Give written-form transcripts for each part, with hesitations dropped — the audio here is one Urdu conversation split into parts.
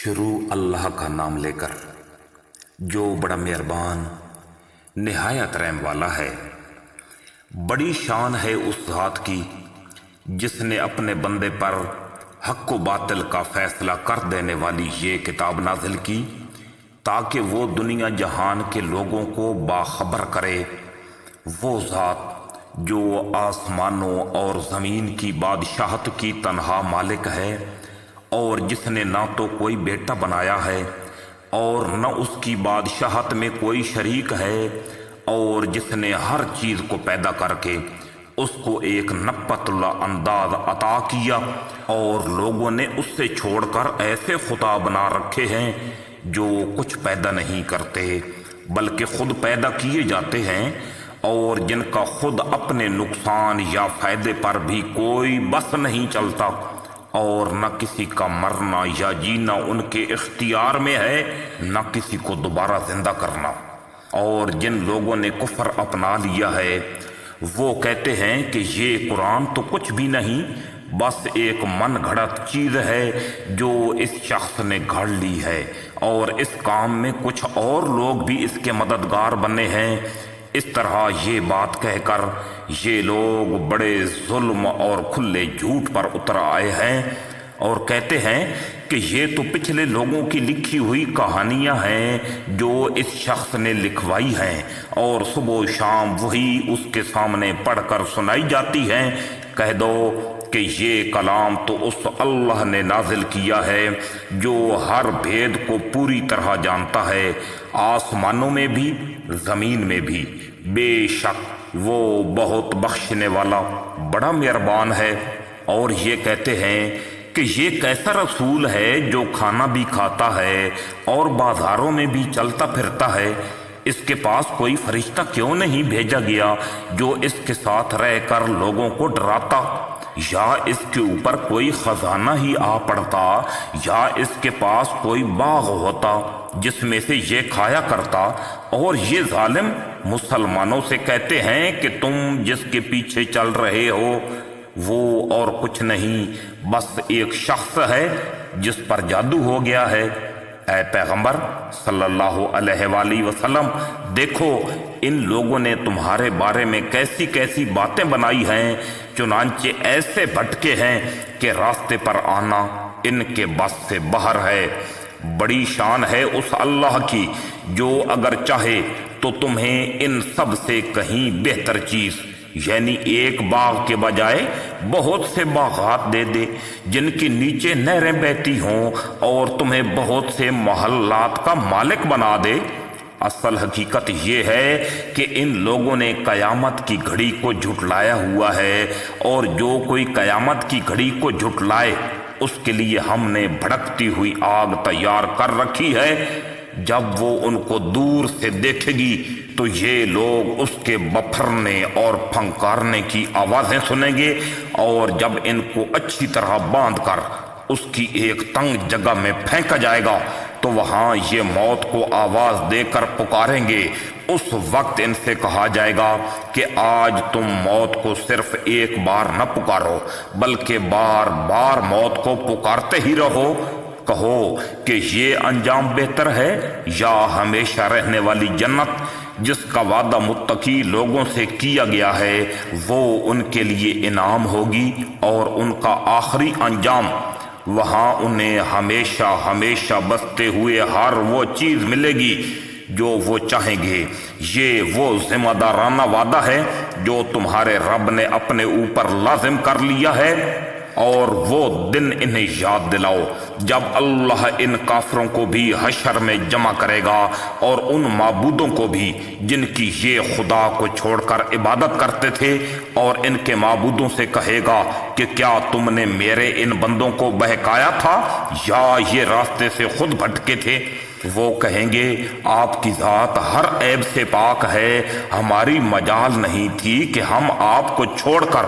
شروع اللہ کا نام لے کر جو بڑا مہربان نہایت رحم والا ہے۔ بڑی شان ہے اس ذات کی جس نے اپنے بندے پر حق و باطل کا فیصلہ کر دینے والی یہ کتاب نازل کی تاکہ وہ دنیا جہان کے لوگوں کو باخبر کرے۔ وہ ذات جو آسمانوں اور زمین کی بادشاہت کی تنہا مالک ہے اور جس نے نہ تو کوئی بیٹا بنایا ہے اور نہ اس کی بادشاہت میں کوئی شریک ہے، اور جس نے ہر چیز کو پیدا کر کے اس کو ایک نپت اللہ انداز عطا کیا، اور لوگوں نے اس سے چھوڑ کر ایسے خدا بنا رکھے ہیں جو کچھ پیدا نہیں کرتے بلکہ خود پیدا کیے جاتے ہیں، اور جن کا خود اپنے نقصان یا فائدے پر بھی کوئی بس نہیں چلتا، اور نہ کسی کا مرنا یا جینا ان کے اختیار میں ہے، نہ کسی کو دوبارہ زندہ کرنا۔ اور جن لوگوں نے کفر اپنا لیا ہے وہ کہتے ہیں کہ یہ قرآن تو کچھ بھی نہیں، بس ایک من گھڑت چیز ہے جو اس شخص نے گھڑ لی ہے، اور اس کام میں کچھ اور لوگ بھی اس کے مددگار بنے ہیں۔ اس طرح یہ بات کہہ کر یہ لوگ بڑے ظلم اور کھلے جھوٹ پر اتر آئے ہیں، اور کہتے ہیں کہ یہ تو پچھلے لوگوں کی لکھی ہوئی کہانیاں ہیں جو اس شخص نے لکھوائی ہیں، اور صبح و شام وہی اس کے سامنے پڑھ کر سنائی جاتی ہیں۔ کہہ دو کہ یہ کلام تو اس اللہ نے نازل کیا ہے جو ہر بھید کو پوری طرح جانتا ہے، آسمانوں میں بھی زمین میں بھی۔ بے شک وہ بہت بخشنے والا بڑا مہربان ہے۔ اور یہ کہتے ہیں کہ یہ کیسا رسول ہے جو کھانا بھی کھاتا ہے اور بازاروں میں بھی چلتا پھرتا ہے، اس کے پاس کوئی فرشتہ کیوں نہیں بھیجا گیا جو اس کے ساتھ رہ کر لوگوں کو ڈراتا، یا اس کے اوپر کوئی خزانہ ہی آ پڑتا، یا اس کے پاس کوئی باغ ہوتا جس میں سے یہ کھایا کرتا۔ اور یہ ظالم مسلمانوں سے کہتے ہیں کہ تم جس کے پیچھے چل رہے ہو وہ اور کچھ نہیں، بس ایک شخص ہے جس پر جادو ہو گیا ہے۔ اے پیغمبر صلی اللہ علیہ وآلہ وسلم، دیکھو ان لوگوں نے تمہارے بارے میں کیسی کیسی باتیں بنائی ہیں، چنانچہ ایسے بھٹکے ہیں کہ راستے پر آنا ان کے بس سے باہر ہے۔ بڑی شان ہے اس اللہ کی جو اگر چاہے تو تمہیں ان سب سے کہیں بہتر چیز، یعنی ایک باغ کے بجائے بہت سے باغات دے دے جن کے نیچے نہریں بہتی ہوں، اور تمہیں بہت سے محلات کا مالک بنا دے۔ اصل حقیقت یہ ہے کہ ان لوگوں نے قیامت کی گھڑی کو جھٹلایا ہوا ہے، اور جو کوئی قیامت کی گھڑی کو جھٹلائے اس کے لیے ہم نے بھڑکتی ہوئی آگ تیار کر رکھی ہے۔ جب وہ ان کو دور سے دیکھے گی تو یہ لوگ اس کے بپھرنے اور پھنکارنے کی آوازیں سنیں گے، اور جب ان کو اچھی طرح باندھ کر اس کی ایک تنگ جگہ میں پھینکا جائے گا تو وہاں یہ موت کو آواز دے کر پکاریں گے۔ اس وقت ان سے کہا جائے گا کہ آج تم موت کو صرف ایک بار نہ پکارو بلکہ بار بار موت کو پکارتے ہی رہو۔ کہو کہ یہ انجام بہتر ہے یا ہمیشہ رہنے والی جنت جس کا وعدہ متقی لوگوں سے کیا گیا ہے، وہ ان کے لیے انعام ہوگی، اور ان کا آخری انجام وہاں انہیں ہمیشہ ہمیشہ بستے ہوئے ہر وہ چیز ملے گی جو وہ چاہیں گے۔ یہ وہ ذمہ دارانہ وعدہ ہے جو تمہارے رب نے اپنے اوپر لازم کر لیا ہے، اور وہ دن انہیں یاد دلاؤ جب اللہ ان کافروں کو بھی حشر میں جمع کرے گا، اور ان معبودوں کو بھی جن کی یہ خدا کو چھوڑ کر عبادت کرتے تھے، اور ان کے معبودوں سے کہے گا کہ کیا تم نے میرے ان بندوں کو بہکایا تھا یا یہ راستے سے خود بھٹکے تھے؟ وہ کہیں گے آپ کی ذات ہر عیب سے پاک ہے، ہماری مجال نہیں تھی کہ ہم آپ کو چھوڑ کر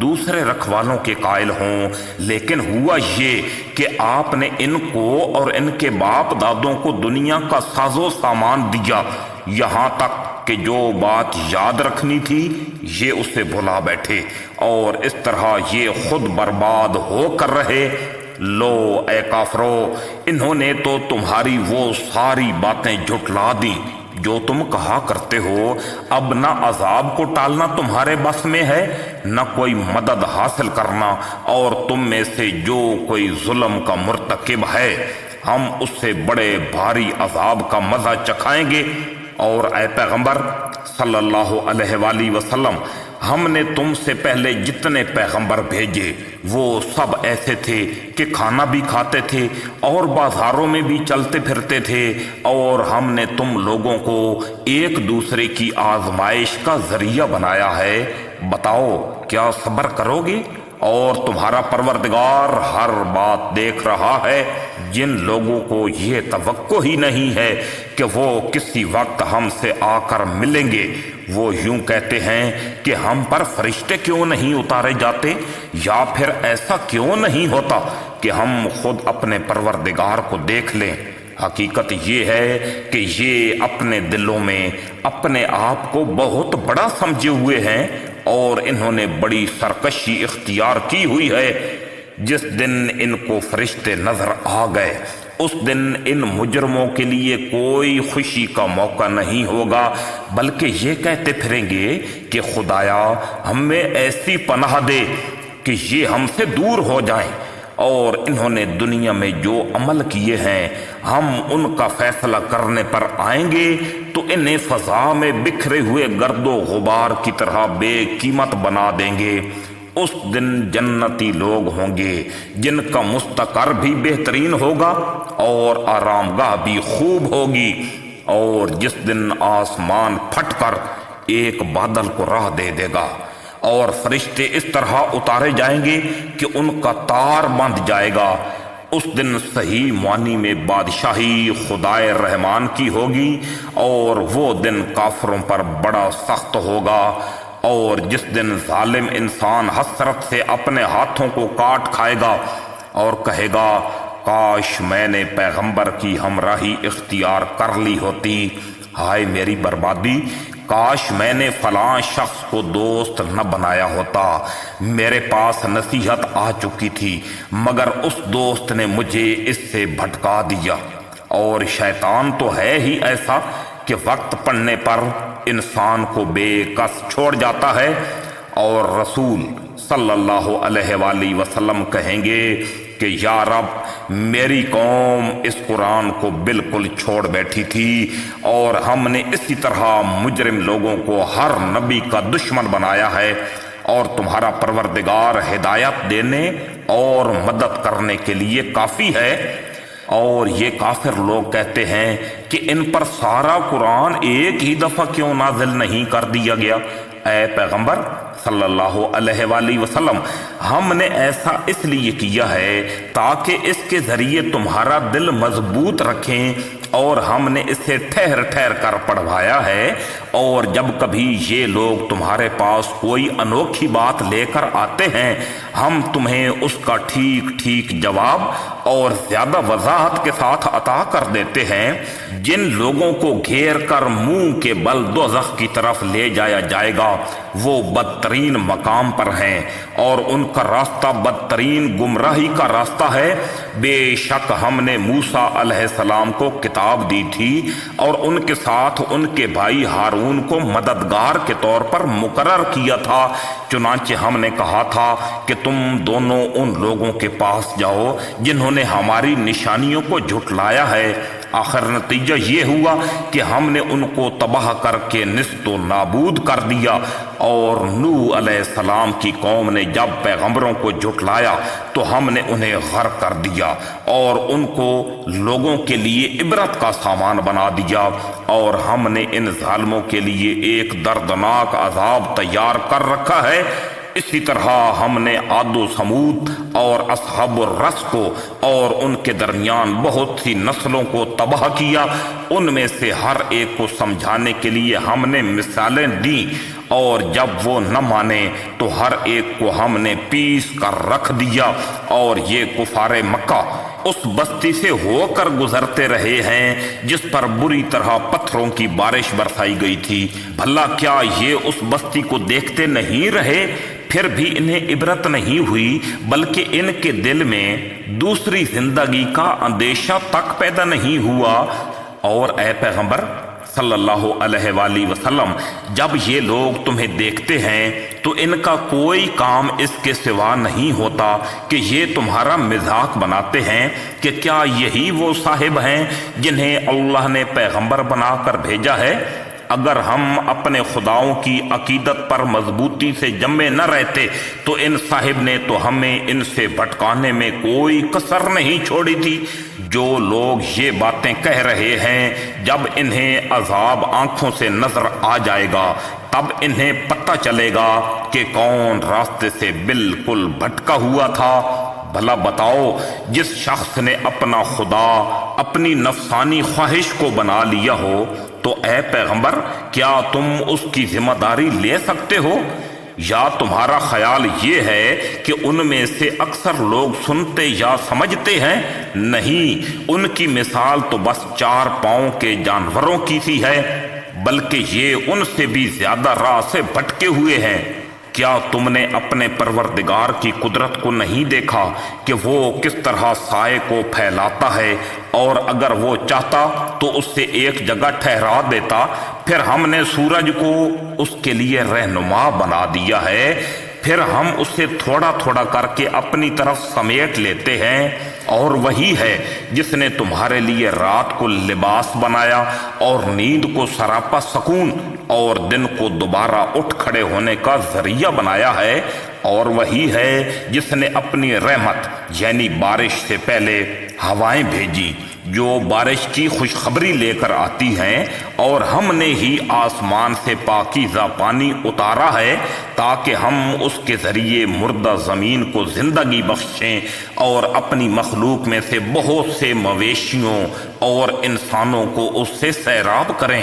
دوسرے رکھوالوں کے قائل ہوں، لیکن ہوا یہ کہ آپ نے ان کو اور ان کے باپ دادوں کو دنیا کا ساز و سامان دیا، یہاں تک کہ جو بات یاد رکھنی تھی یہ اسے بھلا بیٹھے، اور اس طرح یہ خود برباد ہو کر رہے۔ لو اے کافرو، انہوں نے تو تمہاری وہ ساری باتیں جھٹلا دی جو تم کہا کرتے ہو۔ اب نہ عذاب کو ٹالنا تمہارے بس میں ہے، نہ کوئی مدد حاصل کرنا، اور تم میں سے جو کوئی ظلم کا مرتکب ہے ہم اس سے بڑے بھاری عذاب کا مزہ چکھائیں گے۔ اور اے پیغمبر صلی اللہ علیہ وآلہ وسلم، ہم نے تم سے پہلے جتنے پیغمبر بھیجے وہ سب ایسے تھے کہ کھانا بھی کھاتے تھے اور بازاروں میں بھی چلتے پھرتے تھے، اور ہم نے تم لوگوں کو ایک دوسرے کی آزمائش کا ذریعہ بنایا ہے۔ بتاؤ کیا صبر کرو گے؟ اور تمہارا پروردگار ہر بات دیکھ رہا ہے۔ جن لوگوں کو یہ توقع ہی نہیں ہے کہ وہ کسی وقت ہم سے آ کر ملیں گے، وہ یوں کہتے ہیں کہ ہم پر فرشتے کیوں نہیں اتارے جاتے، یا پھر ایسا کیوں نہیں ہوتا کہ ہم خود اپنے پروردگار کو دیکھ لیں۔ حقیقت یہ ہے کہ یہ اپنے دلوں میں اپنے آپ کو بہت بڑا سمجھے ہوئے ہیں، اور انہوں نے بڑی سرکشی اختیار کی ہوئی ہے۔ جس دن ان کو فرشتے نظر آ گئے اس دن ان مجرموں کے لیے کوئی خوشی کا موقع نہیں ہوگا، بلکہ یہ کہتے پھریں گے کہ خدایا ہمیں ایسی پناہ دے کہ یہ ہم سے دور ہو جائیں۔ اور انہوں نے دنیا میں جو عمل کیے ہیں ہم ان کا فیصلہ کرنے پر آئیں گے تو انہیں فضا میں بکھرے ہوئے گرد و غبار کی طرح بے قیمت بنا دیں گے۔ اس دن جنتی لوگ ہوں گے جن کا مستقر بھی بہترین ہوگا اور آرام گاہ بھی خوب ہوگی، اور جس دن آسمان پھٹ کر ایک بادل کو راہ دے دے گا اور فرشتے اس طرح اتارے جائیں گے کہ ان کا تار بندھ جائے گا۔ اس دن صحیح معنی میں بادشاہی خدائے رحمان کی ہوگی، اور وہ دن کافروں پر بڑا سخت ہوگا۔ اور جس دن ظالم انسان حسرت سے اپنے ہاتھوں کو کاٹ کھائے گا اور کہے گا کاش میں نے پیغمبر کی ہمراہی اختیار کر لی ہوتی، ہائے میری بربادی، کاش میں نے فلاں شخص کو دوست نہ بنایا ہوتا، میرے پاس نصیحت آ چکی تھی مگر اس دوست نے مجھے اس سے بھٹکا دیا۔ اور شیطان تو ہے ہی ایسا کہ وقت پڑنے پر انسان کو بے کس چھوڑ جاتا ہے۔ اور رسول صلی اللہ علیہ وآلہ وسلم کہیں گے کہ یا رب میری قوم اس قرآن کو بالکل چھوڑ بیٹھی تھی، اور ہم نے اسی طرح مجرم لوگوں کو ہر نبی کا دشمن بنایا ہے، اور تمہارا پروردگار ہدایت دینے اور مدد کرنے کے لیے کافی ہے۔ اور یہ کافر لوگ کہتے ہیں کہ ان پر سارا قرآن ایک ہی دفعہ کیوں نازل نہیں کر دیا گیا؟ اے پیغمبر صلی اللہ علیہ وآلہ وسلم، ہم نے ایسا اس لیے کیا ہے تاکہ اس کے ذریعے تمہارا دل مضبوط رکھیں، اور ہم نے اسے ٹھہر ٹھہر کر پڑھوایا ہے، اور جب کبھی یہ لوگ تمہارے پاس کوئی انوکھی بات لے کر آتے ہیں ہم تمہیں اس کا ٹھیک ٹھیک جواب اور زیادہ وضاحت کے ساتھ عطا کر دیتے ہیں۔ جن لوگوں کو گھیر کر منہ کے بل دوزخ کی طرف لے جایا جائے گا وہ بدترین مقام پر ہیں، اور ان کا راستہ بدترین گمراہی کا راستہ ہے۔ بے شک ہم نے موسیٰ علیہ السلام کو کتاب دی تھی اور ان کے ساتھ ان کے بھائی ہارون کو مددگار کے طور پر مقرر کیا تھا، چنانچہ ہم نے کہا تھا کہ تم دونوں ان لوگوں کے پاس جاؤ جنہوں نے ہماری نشانیوں کو جھٹلایا ہے۔ آخر نتیجہ یہ ہوا کہ ہم نے ان کو تباہ کر کے نیست و نابود کر دیا، اور نوح علیہ السلام کی قوم نے جب پیغمبروں کو جھٹلایا تو ہم نے انہیں غرق کر دیا اور ان کو لوگوں کے لیے عبرت کا سامان بنا دیا، اور ہم نے ان ظالموں کے لیے ایک دردناک عذاب تیار کر رکھا ہے۔ اسی طرح ہم نے عاد و سمود اور اصحاب الرس کو اور ان کے درمیان بہت سی نسلوں کو تباہ کیا، ان میں سے ہر ایک کو سمجھانے کے لیے ہم نے مثالیں دیں، اور جب وہ نہ مانے تو ہر ایک کو ہم نے پیس کر رکھ دیا، اور یہ کفار مکہ اس بستی سے ہو کر گزرتے رہے ہیں جس پر بری طرح پتھروں کی بارش برسائی گئی تھی۔ بھلا کیا یہ اس بستی کو دیکھتے نہیں رہے؟ پھر بھی انہیں عبرت نہیں ہوئی، بلکہ ان کے دل میں دوسری زندگی کا اندیشہ تک پیدا نہیں ہوا۔ اور اے پیغمبر صلی اللہ علیہ وآلہ وسلم، جب یہ لوگ تمہیں دیکھتے ہیں تو ان کا کوئی کام اس کے سوا نہیں ہوتا کہ یہ تمہارا مذاق بناتے ہیں کہ کیا یہی وہ صاحب ہیں جنہیں اللہ نے پیغمبر بنا کر بھیجا ہے؟ اگر ہم اپنے خداؤں کی عقیدت پر مضبوطی سے جمے نہ رہتے تو ان صاحب نے تو ہمیں ان سے بھٹکانے میں کوئی کسر نہیں چھوڑی تھی۔ جو لوگ یہ باتیں کہہ رہے ہیں، جب انہیں عذاب آنکھوں سے نظر آ جائے گا تب انہیں پتہ چلے گا کہ کون راستے سے بالکل بھٹکا ہوا تھا۔ بھلا بتاؤ، جس شخص نے اپنا خدا اپنی نفسانی خواہش کو بنا لیا ہو تو اے پیغمبر کیا تم اس کی ذمہ داری لے سکتے ہو؟ یا تمہارا خیال یہ ہے کہ ان میں سے اکثر لوگ سنتے یا سمجھتے ہیں؟ نہیں، ان کی مثال تو بس 4 پاؤں کے جانوروں کی سی ہے، بلکہ یہ ان سے بھی زیادہ راہ سے بھٹکے ہوئے ہیں۔ کیا تم نے اپنے پروردگار کی قدرت کو نہیں دیکھا کہ وہ کس طرح سائے کو پھیلاتا ہے، اور اگر وہ چاہتا تو اس سے ایک جگہ ٹھہرا دیتا؟ پھر ہم نے سورج کو اس کے لیے رہنما بنا دیا ہے، پھر ہم اسے تھوڑا تھوڑا کر کے اپنی طرف سمیٹ لیتے ہیں۔ اور وہی ہے جس نے تمہارے لیے رات کو لباس بنایا اور نیند کو سراپا سکون اور دن کو دوبارہ اٹھ کھڑے ہونے کا ذریعہ بنایا ہے۔ اور وہی ہے جس نے اپنی رحمت یعنی بارش سے پہلے ہوائیں بھیجی جو بارش کی خوشخبری لے کر آتی ہیں، اور ہم نے ہی آسمان سے پاکیزہ پانی اتارا ہے تاکہ ہم اس کے ذریعے مردہ زمین کو زندگی بخشیں اور اپنی مخلوق میں سے بہت سے مویشیوں اور انسانوں کو اس سے سیراب کریں۔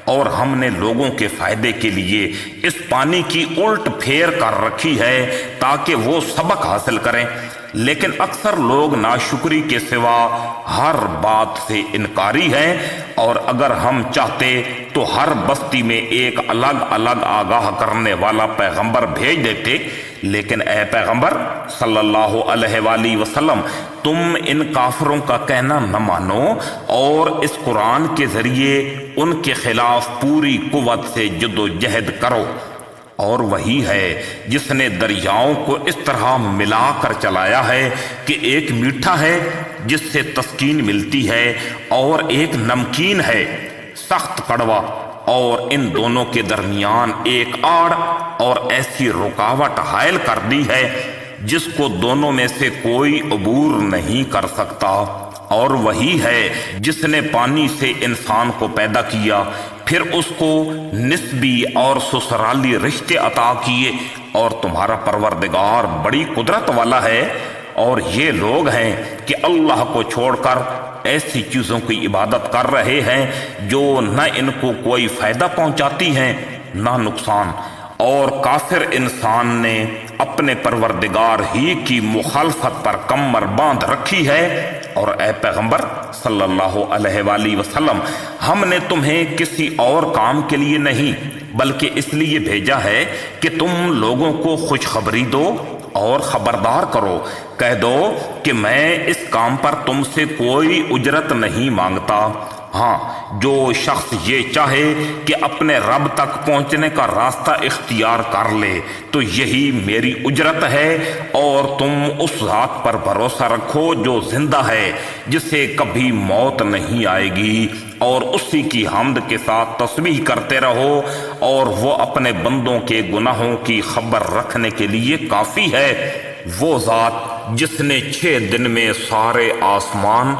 اور ہم نے لوگوں کے فائدے کے لیے اس پانی کی الٹ پھیر کر رکھی ہے تاکہ وہ سبق حاصل کریں، لیکن اکثر لوگ ناشکری کے سوا ہر بات سے انکاری ہیں۔ اور اگر ہم چاہتے تو ہر بستی میں ایک الگ الگ آگاہ کرنے والا پیغمبر بھیج دیتے، لیکن اے پیغمبر صلی اللہ علیہ وآلہ وسلم، تم ان کافروں کا کہنا نہ مانو اور اس قرآن کے ذریعے ان کے خلاف پوری قوت سے جد و جہد کرو۔ اور وہی ہے جس نے دریاؤں کو اس طرح ملا کر چلایا ہے کہ ایک میٹھا ہے جس سے تسکین ملتی ہے اور ایک نمکین ہے سخت کڑوا، اور ان دونوں کے درمیان ایک آڑ اور ایسی رکاوٹ حائل کر دی ہے جس کو دونوں میں سے کوئی عبور نہیں کر سکتا۔ اور وہی ہے جس نے پانی سے انسان کو پیدا کیا، پھر اس کو نسبی اور سسرالی رشتے عطا کیے، اور تمہارا پروردگار بڑی قدرت والا ہے۔ اور یہ لوگ ہیں کہ اللہ کو چھوڑ کر ایسی چیزوں کی عبادت کر رہے ہیں جو نہ ان کو کوئی فائدہ پہنچاتی ہیں نہ نقصان، اور کافر انسان نے اپنے پروردگار ہی کی مخالفت پر کمر باندھ رکھی ہے۔ اور اے پیغمبر صلی اللہ علیہ وآلہ وسلم، ہم نے تمہیں کسی اور کام کے لیے نہیں بلکہ اس لیے بھیجا ہے کہ تم لوگوں کو خوشخبری دو اور خبردار کرو۔ کہہ دو کہ میں اس کام پر تم سے کوئی اجرت نہیں مانگتا۔ ہاں، جو شخص یہ چاہے کہ اپنے رب تک پہنچنے کا راستہ اختیار کر لے تو یہی میری اجرت ہے، اور تم اس ذات پر بھروسہ رکھو جو زندہ ہے، جسے کبھی موت نہیں آئے گی، اور اسی کی حمد کے ساتھ تسبیح کرتے رہو، اور وہ اپنے بندوں کے گناہوں کی خبر رکھنے کے لیے کافی ہے۔ وہ ذات جس نے 6 دن میں سارے آسمان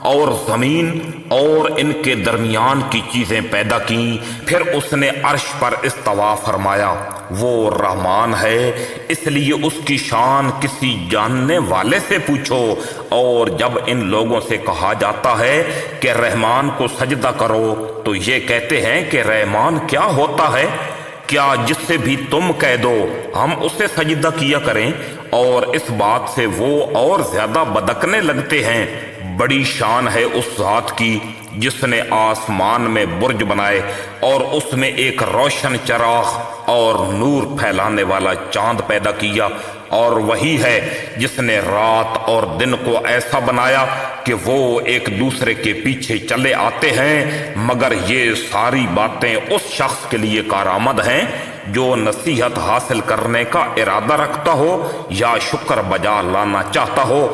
اور زمین اور ان کے درمیان کی چیزیں پیدا کیں، پھر اس نے عرش پر استوا فرمایا۔ وہ رحمان ہے، اس لیے اس کی شان کسی جاننے والے سے پوچھو۔ اور جب ان لوگوں سے کہا جاتا ہے کہ رحمان کو سجدہ کرو تو یہ کہتے ہیں کہ رحمان کیا ہوتا ہے؟ کیا جس سے بھی تم کہہ دو ہم اسے سجدہ کیا کریں، اور اس بات سے وہ اور زیادہ بدکنے لگتے ہیں۔ بڑی شان ہے اس ذات کی جس نے آسمان میں برج بنائے اور اس میں ایک روشن چراغ اور نور پھیلانے والا چاند پیدا کیا، اور وہی ہے جس نے رات اور دن کو ایسا بنایا کہ وہ ایک دوسرے کے پیچھے چلے آتے ہیں، مگر یہ ساری باتیں اس شخص کے لیے کارآمد ہیں جو نصیحت حاصل کرنے کا ارادہ رکھتا ہو یا شکر بجا لانا چاہتا ہو۔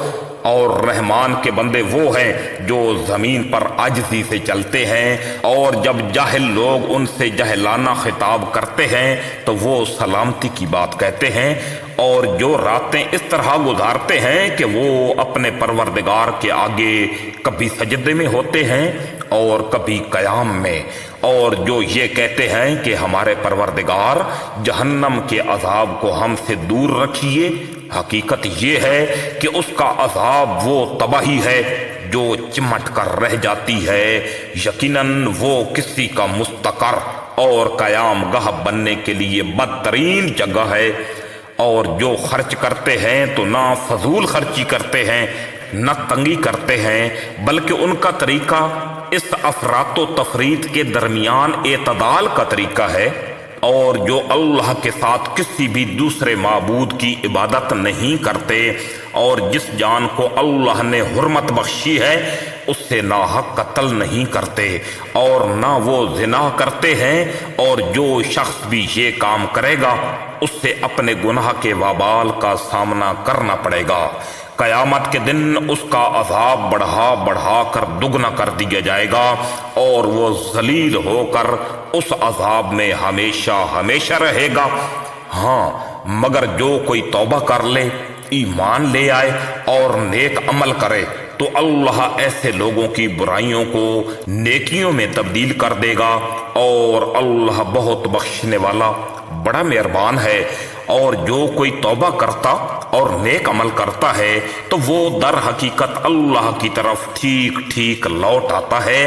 اور رحمان کے بندے وہ ہیں جو زمین پر عاجزی سے چلتے ہیں، اور جب جاہل لوگ ان سے جاہلانہ خطاب کرتے ہیں تو وہ سلامتی کی بات کہتے ہیں، اور جو راتیں اس طرح گزارتے ہیں کہ وہ اپنے پروردگار کے آگے کبھی سجدے میں ہوتے ہیں اور کبھی قیام میں، اور جو یہ کہتے ہیں کہ ہمارے پروردگار جہنم کے عذاب کو ہم سے دور رکھیے، حقیقت یہ ہے کہ اس کا عذاب وہ تباہی ہے جو چمٹ کر رہ جاتی ہے، یقیناً وہ کسی کا مستقر اور قیام گاہ بننے کے لیے بدترین جگہ ہے۔ اور جو خرچ کرتے ہیں تو نہ فضول خرچی کرتے ہیں نہ تنگی کرتے ہیں، بلکہ ان کا طریقہ اس افراط و تفریط کے درمیان اعتدال کا طریقہ ہے، اور جو اللہ کے ساتھ کسی بھی دوسرے معبود کی عبادت نہیں کرتے، اور جس جان کو اللہ نے حرمت بخشی ہے اس سے ناحق قتل نہیں کرتے، اور نہ وہ زنا کرتے ہیں، اور جو شخص بھی یہ کام کرے گا اس سے اپنے گناہ کے وبال کا سامنا کرنا پڑے گا۔ قیامت کے دن اس کا عذاب بڑھا بڑھا کر دگنا کر دیا جائے گا، اور وہ ذلیل ہو کر اس عذاب میں ہمیشہ ہمیشہ رہے گا۔ ہاں، مگر جو کوئی توبہ کر لے، ایمان لے آئے اور نیک عمل کرے تو اللہ ایسے لوگوں کی برائیوں کو نیکیوں میں تبدیل کر دے گا، اور اللہ بہت بخشنے والا بڑا مہربان ہے۔ اور جو کوئی توبہ کرتا اور نیک عمل کرتا ہے تو وہ در حقیقت اللہ کی طرف ٹھیک ٹھیک لوٹ آتا ہے۔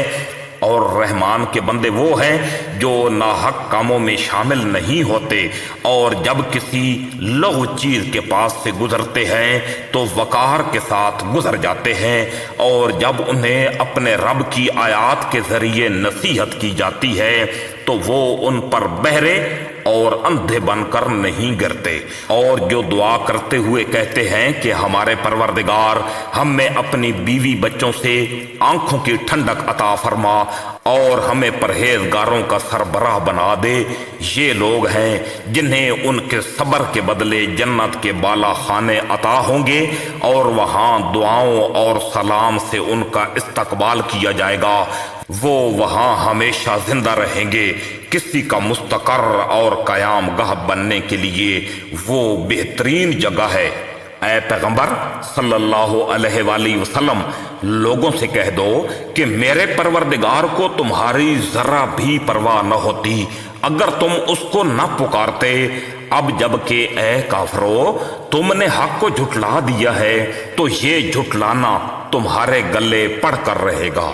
اور رحمان کے بندے وہ ہیں جو ناحق کاموں میں شامل نہیں ہوتے، اور جب کسی لغو چیز کے پاس سے گزرتے ہیں تو وقار کے ساتھ گزر جاتے ہیں، اور جب انہیں اپنے رب کی آیات کے ذریعے نصیحت کی جاتی ہے تو وہ ان پر بہرے اور اندھے بن کر نہیں گرتے، اور جو دعا کرتے ہوئے کہتے ہیں کہ ہمارے پروردگار ہم میں اپنی بیوی بچوں سے آنکھوں کی ٹھنڈک عطا فرما اور ہمیں پرہیزگاروں کا سربراہ بنا دے، یہ لوگ ہیں جنہیں ان کے صبر کے بدلے جنت کے بالا خانے عطا ہوں گے، اور وہاں دعاؤں اور سلام سے ان کا استقبال کیا جائے گا، وہ وہاں ہمیشہ زندہ رہیں گے۔ کسی کا مستقر اور قیام گاہ بننے کے لیے وہ بہترین جگہ ہے۔ اے پیغمبر صلی اللہ علیہ وآلہ وسلم، لوگوں سے کہہ دو کہ میرے پروردگار کو تمہاری ذرا بھی پرواہ نہ ہوتی اگر تم اس کو نہ پکارتے۔ اب جب کہ اے کافرو تم نے حق کو جھٹلا دیا ہے تو یہ جھٹلانا تمہارے گلے پڑ کر رہے گا۔